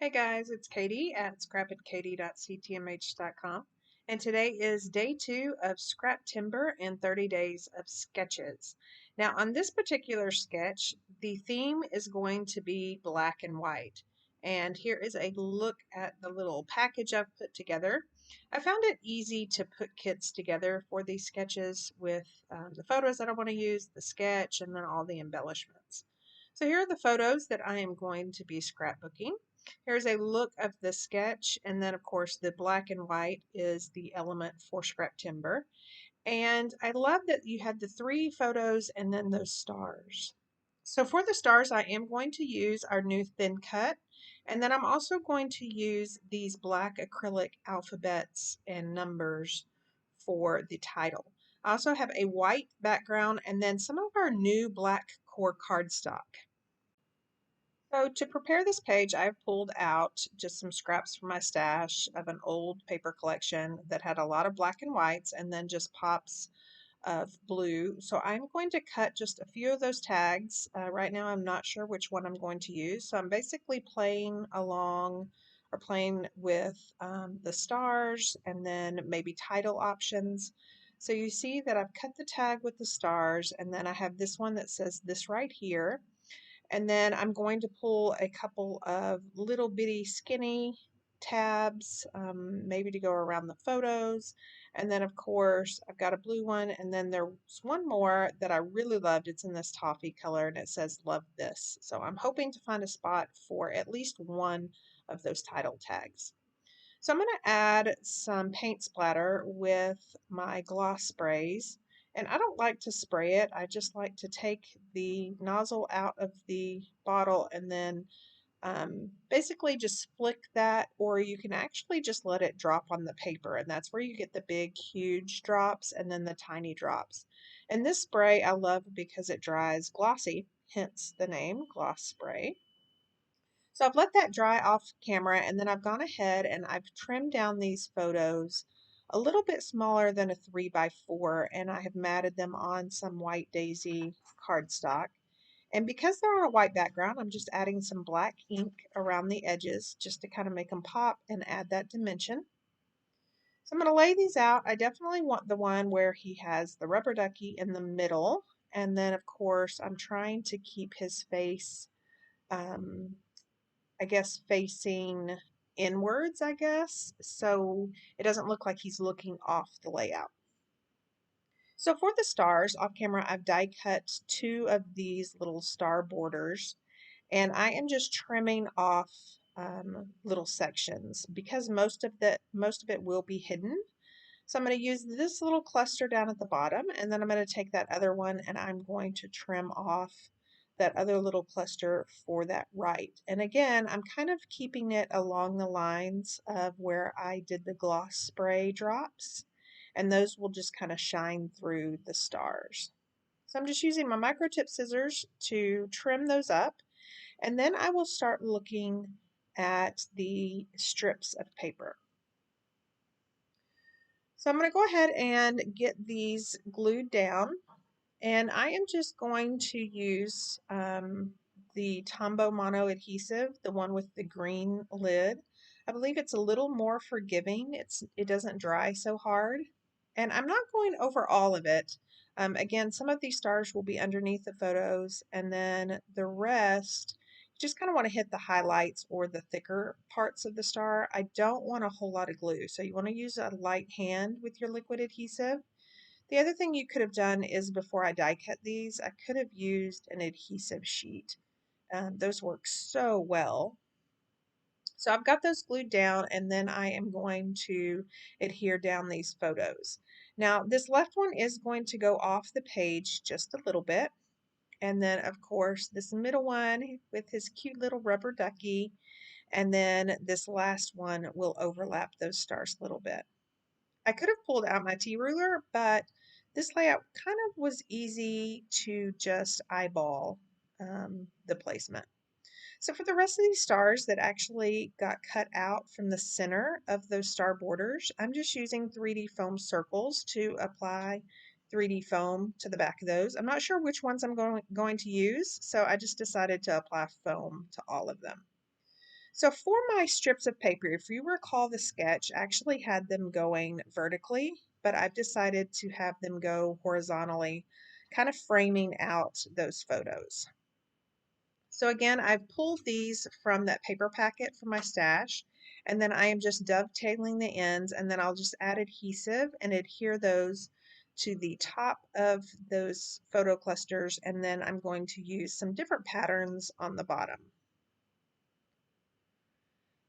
Hey guys, it's Katie at scrappinkaty.ctmh.com, and today is day 2 of Scrap Timber and 30 Days of Sketches. Now, on this particular sketch, the theme is going to be black and white. And here is a look at the little package I've put together. I found it easy to put kits together for these sketches with the photos that I want to use, the sketch, and then all the embellishments. So here are the photos that I am going to be scrapbooking. Here's a look of the sketch, and then of course the black and white is the element for scrap timber. And I love that you had the 3 photos and then those stars. So for the stars, I am going to use our new thin cut, and then I'm also going to use these black acrylic alphabets and numbers for the title. I also have a white background and then some of our new black core cardstock. So to prepare this page, I've pulled out just some scraps from my stash of an old paper collection that had a lot of black and whites and then just pops of blue. So I'm going to cut just a few of those tags. Right now I'm not sure which one I'm going to use. So I'm basically playing along or playing with the stars and then maybe title options. So you see that I've cut the tag with the stars, and then I have this one that says this right here. And then I'm going to pull a couple of little bitty skinny tabs, maybe to go around the photos. And then of course I've got a blue one, and then there's one more that I really loved. It's in this toffee color and it says love this. So I'm hoping to find a spot for at least one of those title tags. So I'm going to add some paint splatter with my gloss sprays. And I don't like to spray it. I just like to take the nozzle out of the bottle and then basically just flick that, or you can actually just let it drop on the paper. And that's where you get the big, huge drops and then the tiny drops. And this spray I love because it dries glossy, hence the name gloss spray. So I've let that dry off camera, and then I've gone ahead and I've trimmed down these photos a little bit smaller than a 3x4, and I have matted them on some white daisy cardstock. And because they're on a white background, I'm just adding some black ink around the edges just to kind of make them pop and add that dimension. So I'm going to lay these out. I definitely want the one where he has the rubber ducky in the middle, and then of course I'm trying to keep his face um, I guess, facing inwards, I guess, so it doesn't look like he's looking off the layout. So for the stars, off camera, I've die cut 2 of these little star borders, and I am just trimming off little sections because most of it will be hidden. So I'm going to use this little cluster down at the bottom, and then I'm going to take that other one and I'm going to trim off that other little cluster for that right. And again, I'm kind of keeping it along the lines of where I did the gloss spray drops, and those will just kind of shine through the stars. So I'm just using my micro tip scissors to trim those up, and then I will start looking at the strips of paper. So I'm going to go ahead and get these glued down, and I am just going to use the Tombow Mono adhesive, the one with the green lid. I believe it's a little more forgiving. It doesn't dry so hard, and I'm not going over all of it. Again, some of these stars will be underneath the photos, and then the rest, you just kind of want to hit the highlights or the thicker parts of the star. I don't want a whole lot of glue, so you want to use a light hand with your liquid adhesive. The other thing you could have done is before I die cut these, I could have used an adhesive sheet. Those work so well. So I've got those glued down, and then I am going to adhere down these photos. Now this left one is going to go off the page just a little bit. And then of course this middle one with his cute little rubber ducky. And then this last one will overlap those stars a little bit. I could have pulled out my T-ruler, but this layout kind of was easy to just eyeball the placement. So for the rest of these stars that actually got cut out from the center of those star borders, I'm just using 3D foam circles to apply 3D foam to the back of those. I'm not sure which ones I'm going to use, so I just decided to apply foam to all of them. So for my strips of paper, if you recall, the sketch actually had them going vertically, but I've decided to have them go horizontally, kind of framing out those photos. So again, I've pulled these from that paper packet from my stash, and then I am just dovetailing the ends, and then I'll just add adhesive and adhere those to the top of those photo clusters, and then I'm going to use some different patterns on the bottom.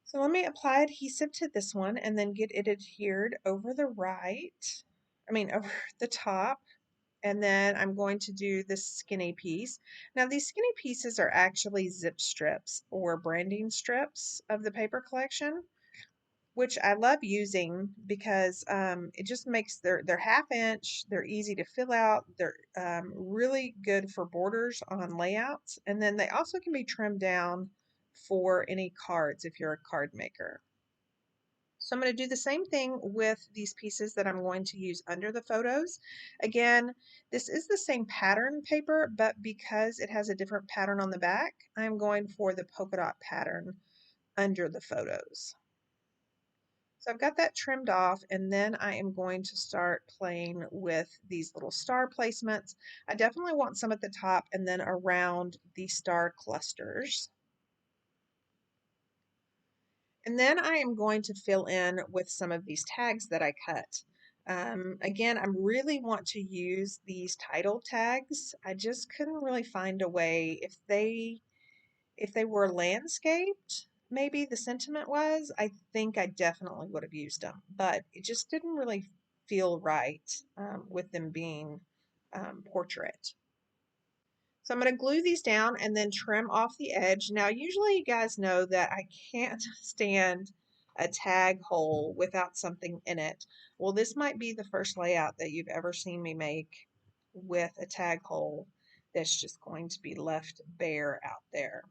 So let me apply adhesive to this one and then get it adhered over the over the top. And then I'm going to do this skinny piece. Now these skinny pieces are actually zip strips or branding strips of the paper collection, which I love using because it just makes they're half inch, they're easy to fill out, they're really good for borders on layouts, and then they also can be trimmed down for any cards if you're a card maker. So I'm going to do the same thing with these pieces that I'm going to use under the photos. Again, this is the same pattern paper, but because it has a different pattern on the back, I'm going for the polka dot pattern under the photos. So I've got that trimmed off, and then I am going to start playing with these little star placements. I definitely want some at the top and then around the star clusters. And then I am going to fill in with some of these tags that I cut. Again, I really want to use these title tags. I just couldn't really find a way. If they were landscaped, maybe the sentiment was, I think I definitely would have used them, but it just didn't really feel right with them being portrait. So I'm going to glue these down and then trim off the edge. Now, usually you guys know that I can't stand a tag hole without something in it. Well, this might be the first layout that you've ever seen me make with a tag hole that's just going to be left bare out there.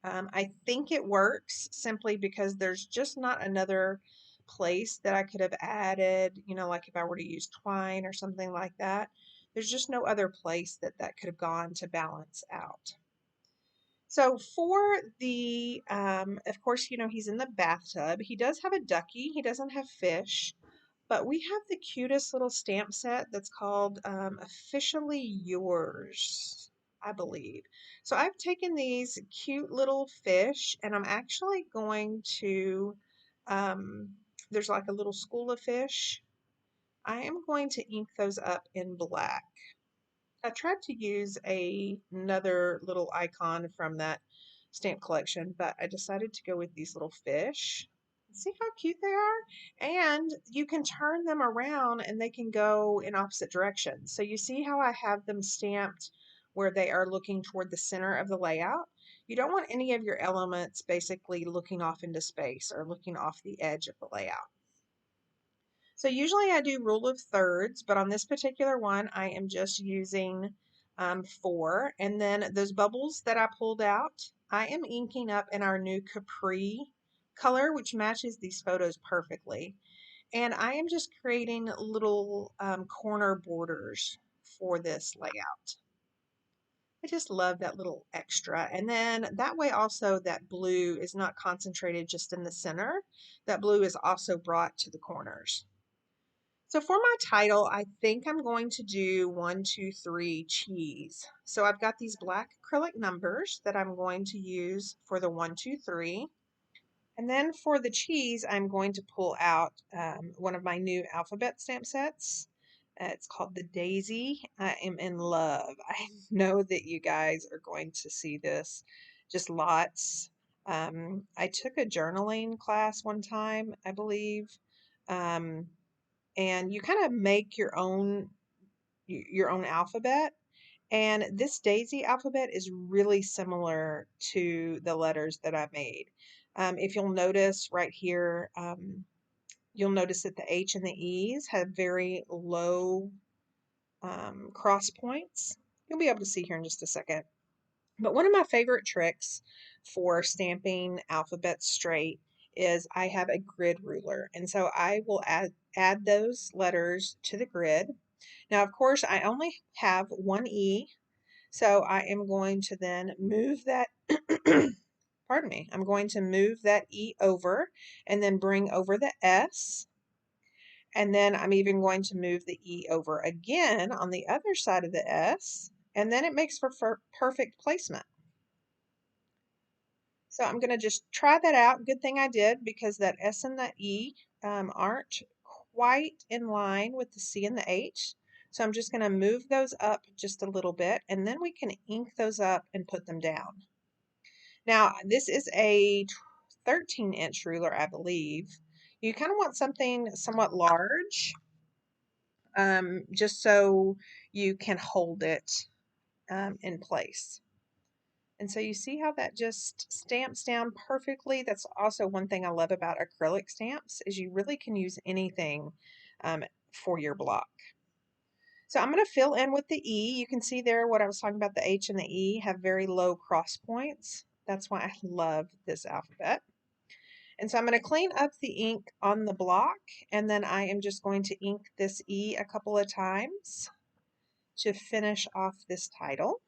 I think it works simply because there's just not another place that I could have added, like if I were to use twine or something like that. There's just no other place that that could have gone to balance out. So for of course, he's in the bathtub. He does have a ducky. He doesn't have fish, but we have the cutest little stamp set that's called Officially Yours, I believe. So I've taken these cute little fish and I'm actually going to, there's like a little school of fish. I am going to ink those up in black. I tried to use another little icon from that stamp collection, but I decided to go with these little fish. See how cute they are? And you can turn them around and they can go in opposite directions. So you see how I have them stamped where they are looking toward the center of the layout? You don't want any of your elements basically looking off into space or looking off the edge of the layout. So usually I do rule of thirds, but on this particular one, I am just using 4. And then those bubbles that I pulled out, I am inking up in our new Capri color, which matches these photos perfectly. And I am just creating little corner borders for this layout. I just love that little extra. And then that way also that blue is not concentrated just in the center. That blue is also brought to the corners. So for my title, I think I'm going to do 1, 2, 3 cheese. So I've got these black acrylic numbers that I'm going to use for the 1, 2, 3. And then for the cheese, I'm going to pull out one of my new alphabet stamp sets. It's called the Daisy. I am in love. I know that you guys are going to see this just lots. I took a journaling class one time, I believe. And you kind of make your own alphabet. And this Daisy alphabet is really similar to the letters that I made. If you'll notice right here, you'll notice that the H and the E's have very low cross points. You'll be able to see here in just a second. But one of my favorite tricks for stamping alphabets straight is I have a grid ruler. And so I will add those letters to the grid. Now, of course, I only have one E, so I am going to then move that pardon me, I'm going to move that E over and then bring over the S. And then I'm even going to move the E over again on the other side of the S. And then it makes for perfect placement. So I'm going to just try that out. Good thing I did, because that S and the E aren't quite in line with the C and the H. So I'm just going to move those up just a little bit, and then we can ink those up and put them down. Now, this is a 13-inch ruler, I believe. You kind of want something somewhat large, just so you can hold it in place. And so you see how that just stamps down perfectly. That's also one thing I love about acrylic stamps, is you really can use anything for your block. So I'm going to fill in with the E. You can see there what I was talking about, the H and the E have very low cross points. That's why I love this alphabet. And so I'm going to clean up the ink on the block, and then I am just going to ink this E a couple of times to finish off this title.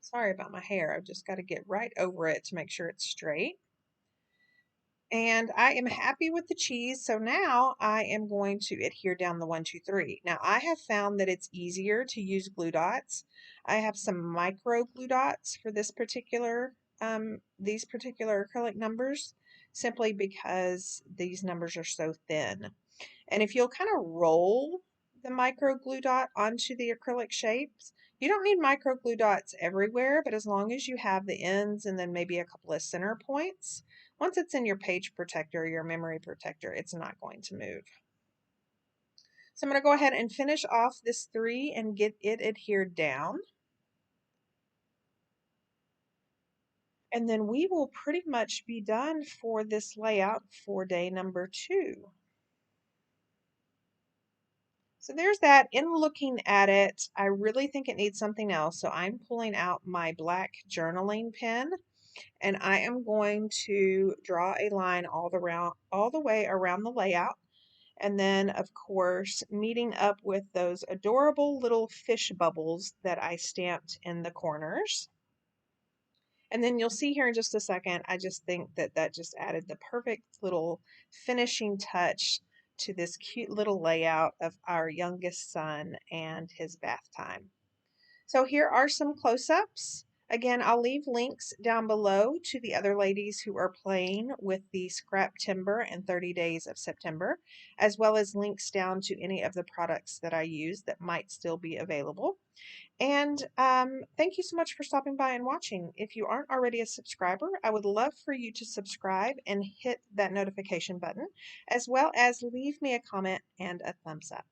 Sorry about my hair. I've just got to get right over it to make sure it's straight. And I am happy with the cheese, so now I am going to adhere down the 1, 2, 3. Now I have found that it's easier to use glue dots. I have some micro glue dots for this these particular acrylic numbers, simply because these numbers are so thin. And if you'll kind of roll the micro glue dot onto the acrylic shapes, you don't need micro glue dots everywhere, but as long as you have the ends and then maybe a couple of center points, once it's in your page protector, your memory protector, it's not going to move. So I'm going to go ahead and finish off this 3 and get it adhered down. And then we will pretty much be done for this layout for day number 2. So there's that. In looking at it, I really think it needs something else. So I'm pulling out my black journaling pen, and I am going to draw a line all the way around the layout. And then, of course, meeting up with those adorable little fish bubbles that I stamped in the corners. And then you'll see here in just a second, I just think that that just added the perfect little finishing touch to this cute little layout of our youngest son and his bath time. So here are some close-ups. Again, I'll leave links down below to the other ladies who are playing with the Scrap Timber and 30 Days of September, as well as links down to any of the products that I use that might still be available. And thank you so much for stopping by and watching. If you aren't already a subscriber, I would love for you to subscribe and hit that notification button, as well as leave me a comment and a thumbs up.